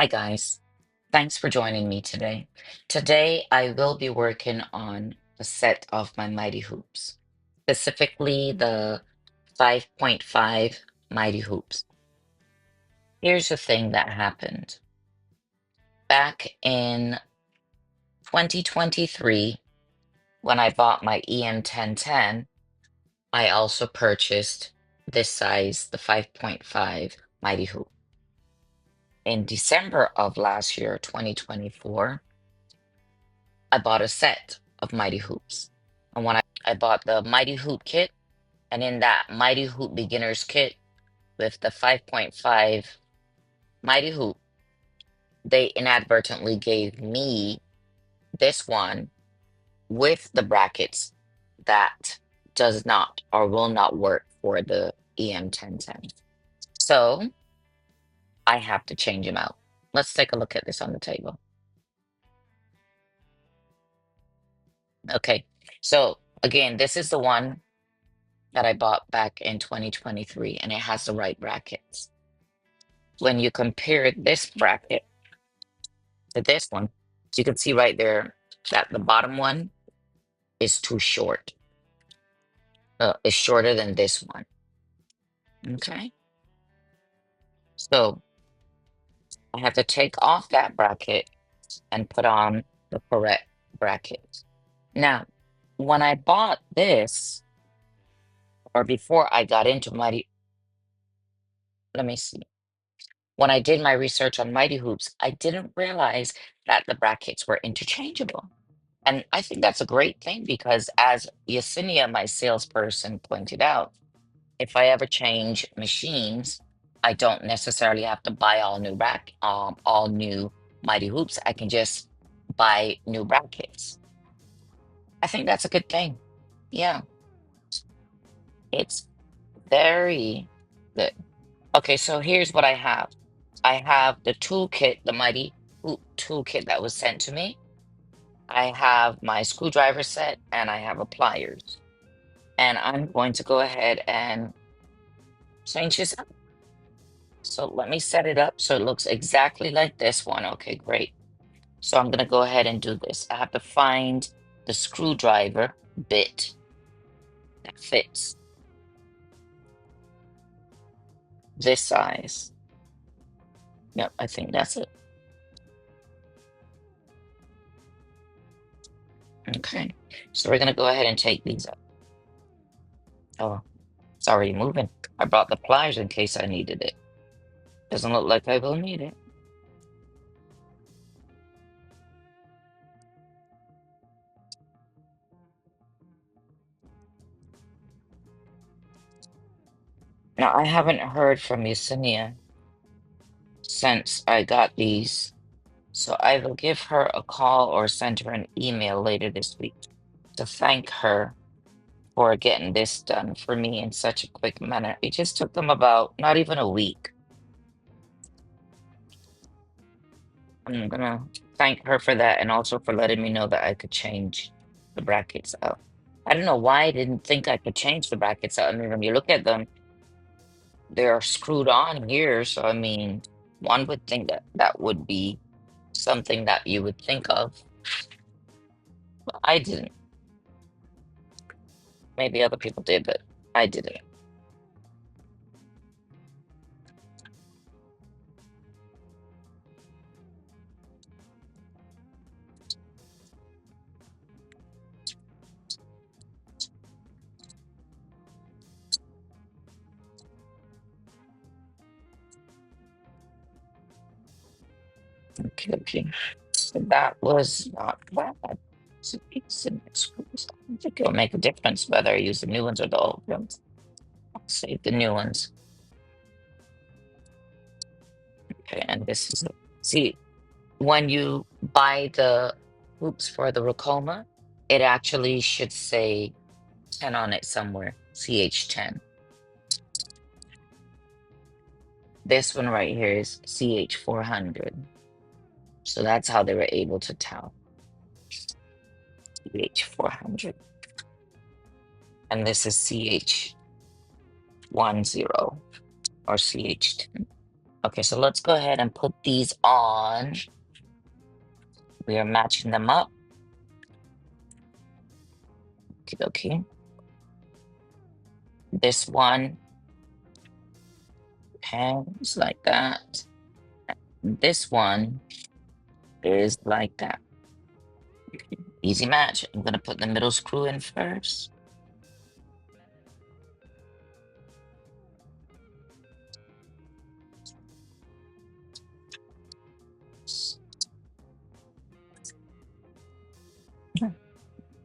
Hi, guys. Thanks for joining me today. Today, I will be working on a set of my Mighty Hoops, specifically the 5.5 Mighty Hoops. Here's the thing that happened. Back in 2023, when I bought my EM1010, I also purchased this size, the 5.5 Mighty Hoop. In December of last year, 2024, I bought a set of Mighty Hoops. And when I bought the Mighty Hoop kit, and in that Mighty Hoop beginner's kit with the 5.5 Mighty Hoop, they inadvertently gave me this one with the brackets that does not or will not work for the EM1010. So I have to change them out. Let's take a look at this on the table. Okay, so again, this is the one that I bought back in 2023, and it has the right brackets. When you compare this bracket to this one, you can see right there that the bottom one is too short. It's shorter than this one. Okay, so I have to take off that bracket and put on the correct bracket. Now, when I bought this, or before I got into Mighty, let me see. When I did my research on Mighty Hoops, I didn't realize that the brackets were interchangeable. And I think that's a great thing because, as Yesenia, my salesperson, pointed out, if I ever change machines, I don't necessarily have to buy all new Mighty Hoops. I can just buy new brackets. I think that's a good thing. Yeah, it's very good. Okay, so here's what I have. I have the toolkit, the Mighty Hoop toolkit that was sent to me. I have my screwdriver set and I have a pliers. And I'm going to go ahead and change this up. So let me set it up so it looks exactly like this one. Okay, great. So I'm going to go ahead and do this. I have to find the screwdriver bit that fits this size. Yep, I think that's it. Okay, so we're going to go ahead and take these up. Oh, it's already moving. I brought the pliers in case I needed it. Doesn't look like I will need it. Now, I haven't heard from Yesenia since I got these, so I will give her a call or send her an email later this week to thank her for getting this done for me in such a quick manner. It just took them about not even a week. I'm gonna thank her for that and also for letting me know that I could change the brackets out. I don't know why I didn't think I could change the brackets out. I mean, when you look at them, they're screwed on here. So, I mean, one would think that that would be something that you would think of. But I didn't. Maybe other people did, but I didn't. Okay, okay. So that was not bad. So it's the next screws. I don't think it'll make a difference whether I use the new ones or the old ones. I'll save the new ones. Okay, and this is see, when you buy the hoops for the Ricoma, it actually should say 10 on it somewhere. CH10. This one right here is CH400. So that's how they were able to tell. CH400. And this is CH10 or CH10. Okay, so let's go ahead and put these on. We are matching them up. Okay. This one hangs like that. This one is like that. Easy match. I'm gonna put the middle screw in first.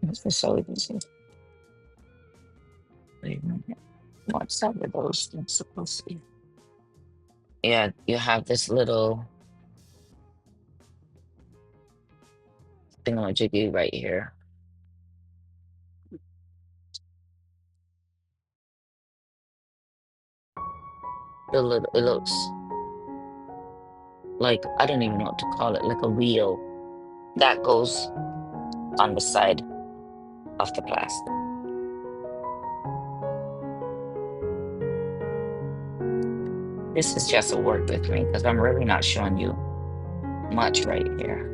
This is so easy. Wait a minute. What side are those things supposed to be? Yeah, you have this little thingamajiggy right here. It looks like, I don't even know what to call it, like a wheel that goes on the side of the plastic. This is just a work with me because I'm really not showing you much right here.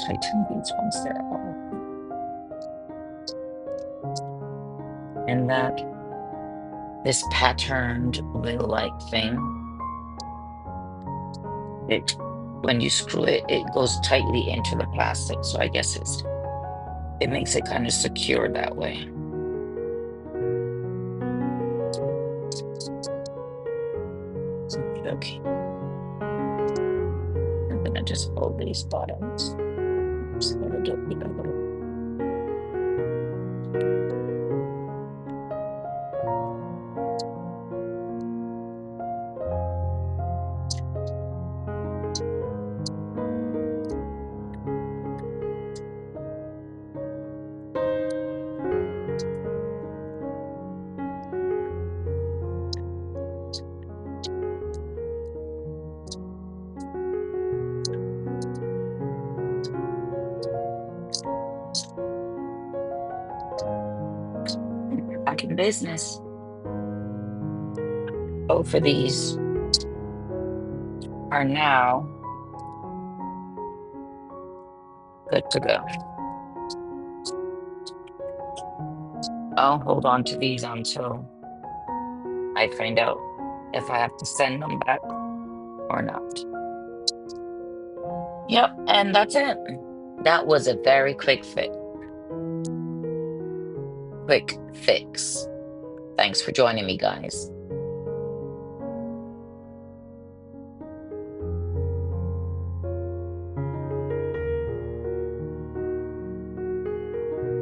Tighten these once they're all. And that this patterned wheel-like thing, it when you screw it, it goes tightly into the plastic. So I guess it makes it kind of secure that way. Okay. I'm gonna just fold these bottoms. Just gonna do it a little. Back in business. Both of these are now good to go. I'll hold on to these until I find out if I have to send them back or not. Yep, and that's it. That was a very quick fix. Quick fix. Thanks for joining me, guys.